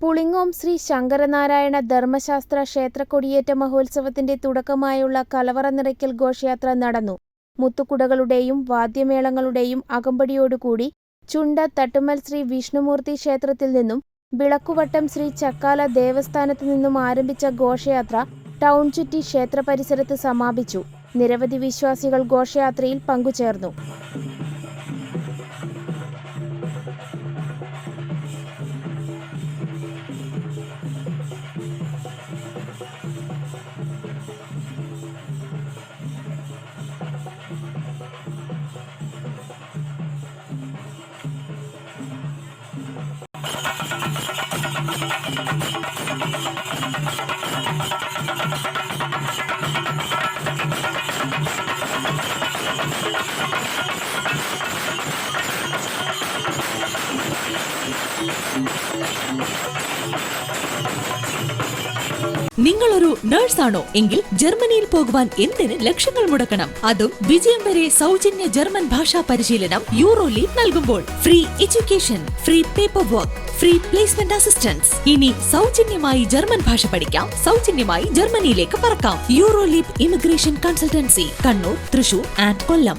പുളിങ്ങോം ശ്രീ ശങ്കരനാരായണ ധർമ്മശാസ്ത്ര ക്ഷേത്രക്കൊടിയേറ്റ മഹോത്സവത്തിന്റെ തുടക്കമായുള്ള കലവറ നിറയ്ക്കൽ ഘോഷയാത്ര നടന്നു. മുത്തുകുടകളുടെയും വാദ്യമേളങ്ങളുടെയും അകമ്പടിയോടുകൂടി ചുണ്ട തട്ടുമ്മൽ ശ്രീ വിഷ്ണുമൂർത്തി ക്ഷേത്രത്തിൽ നിന്നും വിളക്കുവട്ടം ശ്രീ ചക്കാല ദേവസ്ഥാനത്തു നിന്നും ആരംഭിച്ച ഘോഷയാത്ര ടൗൺ ചുറ്റി ക്ഷേത്ര പരിസരത്ത് സമാപിച്ചു. നിരവധി വിശ്വാസികൾ ഘോഷയാത്രയിൽ പങ്കുചേർന്നു. നിങ്ങളൊരു നഴ്സാണോ എങ്കിൽ ജർമ്മനിയിൽ പോകുവാൻ എന്തിന് ലക്ഷങ്ങൾ മുടക്കണം? അതും വിജയം വരെ സൗജന്യ ജർമ്മൻ ഭാഷാ പരിശീലനം യൂറോലീപ് നൽകുമ്പോൾ. Free education, free paper work, free placement assistance. ഇനി സൗജന്യമായി ജർമ്മൻ ഭാഷ പഠിക്കാം, സൗജന്യമായി ജർമ്മനിയിലേക്ക് പറക്കാം. Euroleap immigration consultancy, Kannur, Thrissur and Kollam.